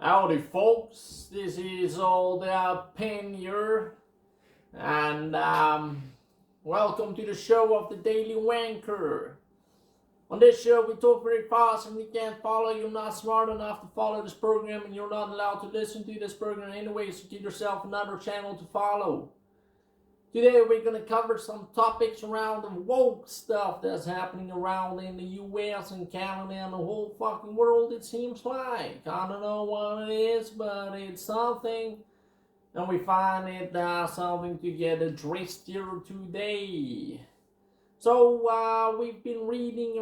Howdy folks, this is Old Pen here, and welcome to the show of the Daily Wanker. On this show we talk very fast and we can't follow. You're not smart enough to follow this program and you're not allowed to listen to this program anyway, so give yourself another channel to follow. Today we're going to cover some topics around the woke stuff that's happening around in the US and Canada and the whole fucking world, it seems like. I don't know what it is, but it's something. And we find it something to get addressed here today. So we've been reading,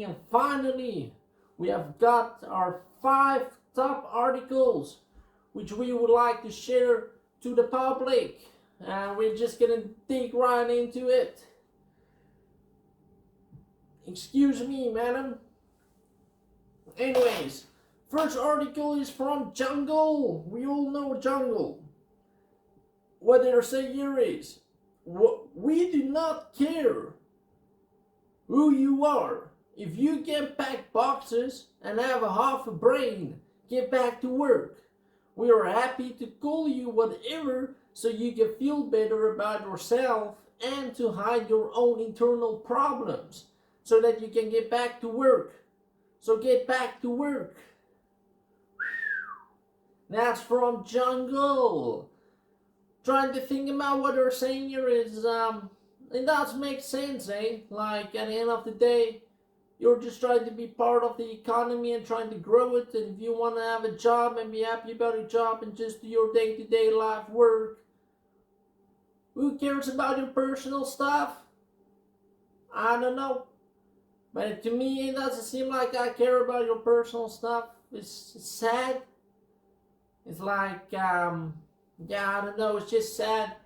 and finally we have got our 5 top articles which we would like to share to the public, and we're just gonna dig right into it. Excuse me, madam. Anyways, first article is from Jungle. We all know Jungle. What they say here is, we do not care who you are. If you can pack boxes and have a half a brain, get back to work. We are happy to call you whatever so you can feel better about yourself and to hide your own internal problems so that you can get back to work. So get back to work. That's from Jungle. Trying to think about what they're saying here is, it does make sense, eh? Like, at the end of the day, you're just trying to be part of the economy and trying to grow it, and if you want to have a job and be happy about your job and just do your day-to-day life work, who cares about your personal stuff? I don't know. But to me, it doesn't seem like I care about your personal stuff. It's sad. It's like, yeah, I don't know, it's just sad.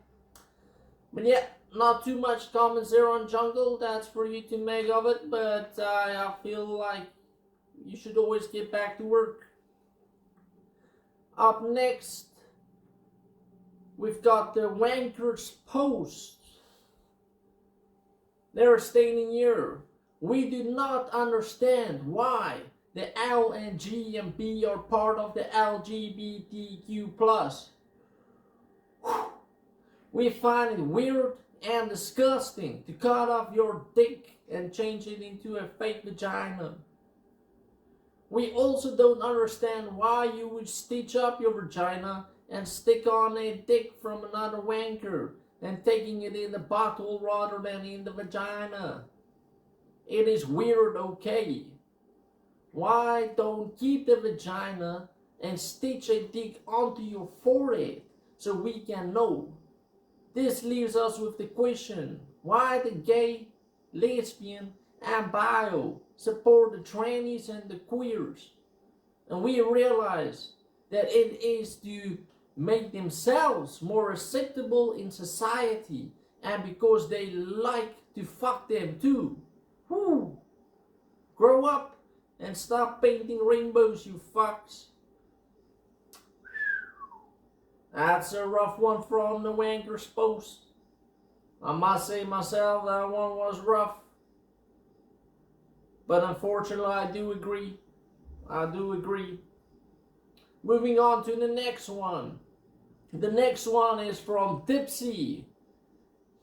But yeah, not too much comments there on Jungle. That's for you to make of it, but I feel like you should always get back to work. Up next, we've got the Wanker's Post. They're stating here, we do not understand why the L and G and B are part of the LGBTQ+. We find it weird and disgusting to cut off your dick and change it into a fake vagina. We also don't understand why you would stitch up your vagina and stick on a dick from another wanker and taking it in the bottle rather than in the vagina. It is weird, okay? Why don't keep the vagina and stitch a dick onto your forehead so we can know? This leaves us with the question, why the gay, lesbian, and bio support the trannies and the queers? And we realize that it is to make themselves more acceptable in society and because they like to fuck them too. Whew. Grow up and stop painting rainbows, you fucks. That's a rough one from the Wanker's Post. I must say myself, that one was rough. But unfortunately, I do agree. Moving on to the next one. The next one is from Tipsy.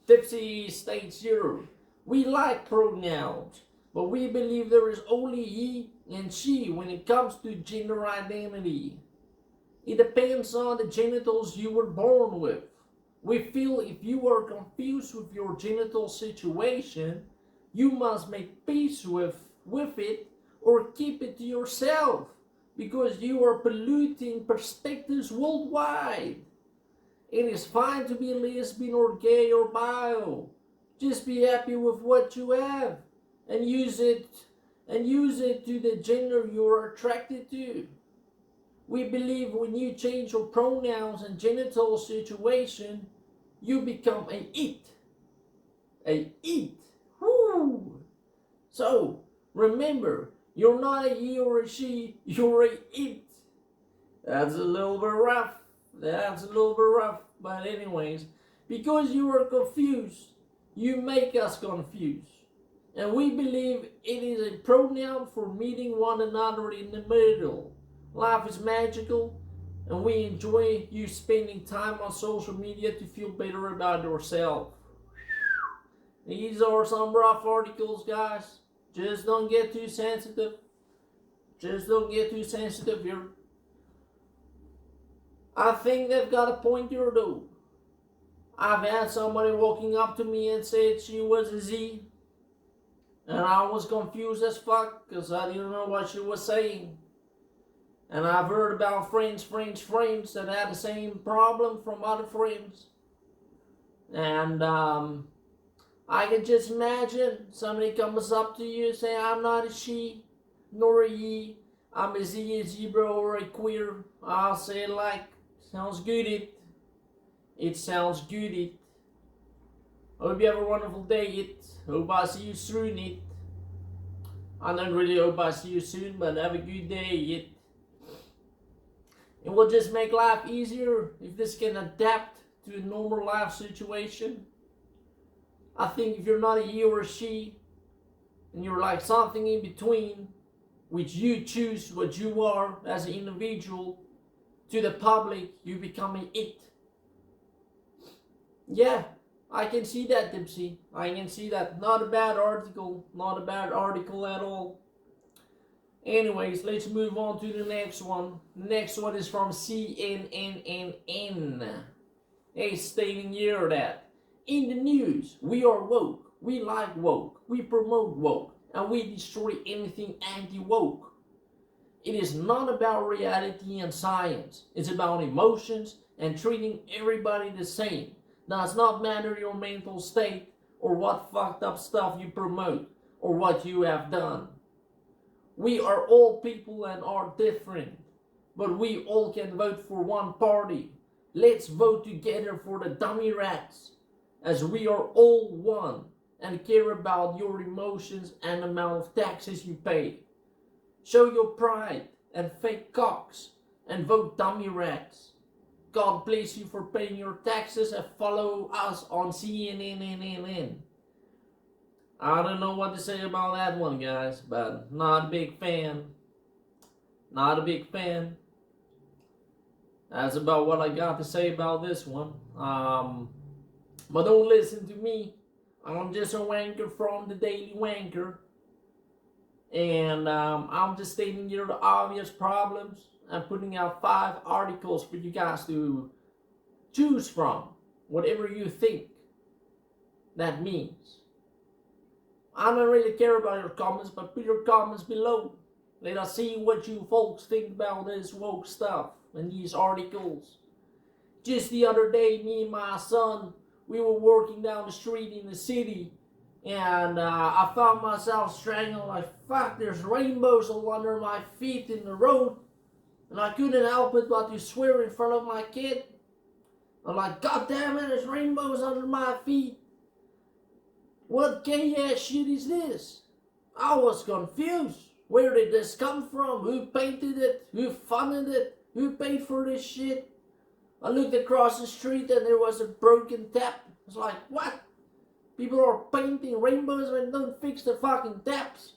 Tipsy states here, we like pronouns, but we believe there is only he and she when it comes to gender identity. It depends on the genitals you were born with. We feel if you are confused with your genital situation, you must make peace with it or keep it to yourself because you are polluting perspectives worldwide. It is fine to be lesbian or gay or bio. Just be happy with what you have and use it to the gender you are attracted to. We believe when you change your pronouns and genital situation, you become a it. A it. Woo! So, remember, you're not a he or a she, you're a it. That's a little bit rough. But anyways, because you are confused, you make us confused. And we believe it is a pronoun for meeting one another in the middle. Life is magical, and we enjoy you spending time on social media to feel better about yourself. These are some rough articles, guys. Just don't get too sensitive. Just don't get too sensitive here. I think they've got a point here, though. I've had somebody walking up to me and said she was a Z, and I was confused as fuck because I didn't know what she was saying. And I've heard about friends that had the same problem from other friends. And I can just imagine somebody comes up to you and say, I'm not a she, nor a ye, I'm a Z, a zebra, or a queer. I'll say like, sounds good. It sounds good. Hope you have a wonderful day. Hope I see you soon. I don't really hope I see you soon, but have a good day. It will just make life easier if this can adapt to a normal life situation. I think if you're not a he or a she, and you're like something in between, which you choose what you are as an individual, to the public, you become an it. Yeah, I can see that, Dipsy. I can see that. Not a bad article. Not a bad article at all. Anyways, let's move on to the next one. The next one is from CNNNN. They stating here that in the news, we are woke, we like woke, we promote woke, and we destroy anything anti-woke. It is not about reality and science. It's about emotions and treating everybody the same. Does not matter your mental state or what fucked up stuff you promote or what you have done. We are all people and are different, but we all can vote for one party. Let's vote together for the dummy rats, as we are all one and care about your emotions and the amount of taxes you pay. Show your pride and fake cocks and vote dummy rats. God bless you for paying your taxes and follow us on CNNNN. I don't know what to say about that one, guys, but not a big fan. Not a big fan. That's about what I got to say about this one. But don't listen to me. I'm just a wanker from the Daily Wanker. And I'm just stating here the obvious problems and putting out 5 articles for you guys to choose from. Whatever you think that means. I don't really care about your comments, but put your comments below. Let us see what you folks think about this woke stuff and these articles. Just the other day, me and my son, we were walking down the street in the city, and I found myself strangling like, fuck, there's rainbows all under my feet in the road, and I couldn't help it but to swear in front of my kid. I'm like, God damn it, there's rainbows under my feet. What gay ass shit is this? I was confused. Where did this come from? Who painted it? Who funded it? Who paid for this shit? I looked across the street and there was a broken tap. I was like, what? People are painting rainbows and don't fix the fucking taps.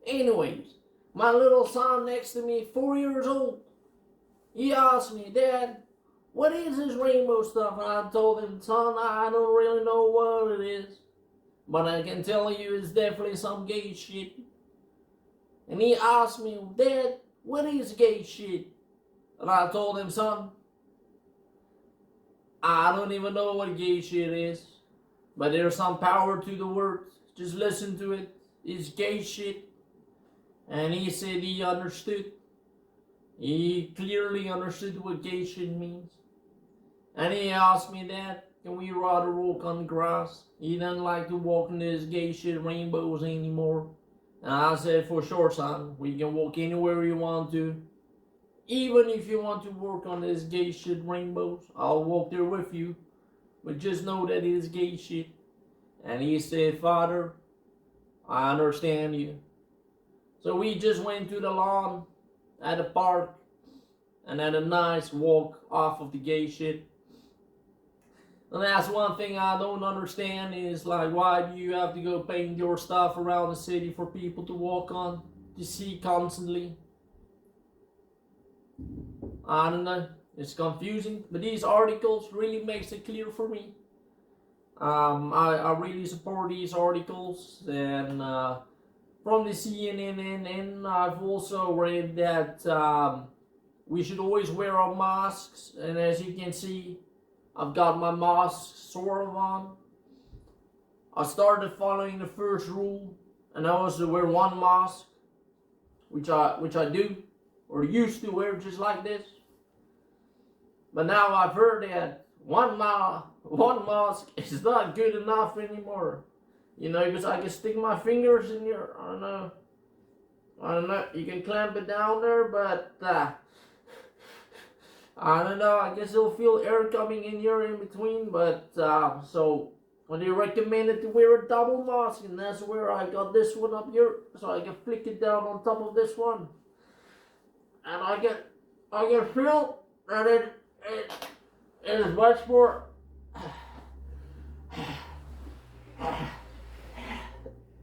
Anyways, my little son next to me, 4 years old, he asked me, Dad, what is this rainbow stuff? And I told him, son, I don't really know what it is, but I can tell you it's definitely some gay shit. And he asked me, Dad, what is gay shit? And I told him, son, I don't even know what gay shit is, but there's some power to the word. Just listen to it. It's gay shit. And he said he understood. He clearly understood what gay shit means. And he asked me that, can we rather walk on the grass? He doesn't like to walk in this gay shit rainbows anymore. And I said, for sure, son, we can walk anywhere you want to. Even if you want to work on this gay shit rainbows, I'll walk there with you. But just know that it is gay shit. And he said, Father, I understand you. So we just went to the lawn at the park and had a nice walk off of the gay shit. And that's one thing I don't understand is like, why do you have to go paint your stuff around the city for people to walk on, to see constantly? I don't know. It's confusing, but these articles really makes it clear for me. I really support these articles, and from the CNN, and I've also read that we should always wear our masks. And as you can see, I've got my mask sort of on. I started following the first rule, and that was to wear one mask, which I do, or used to wear just like this. But now I've heard that one mask is not good enough anymore. You know, because I can stick my fingers in your, I don't know, you can clamp it down there, but I don't know, I guess you'll feel air coming in here in between, but so when they recommended to wear a double mask, and that's where I got this one up here, so I can flick it down on top of this one, and I can feel that it is much more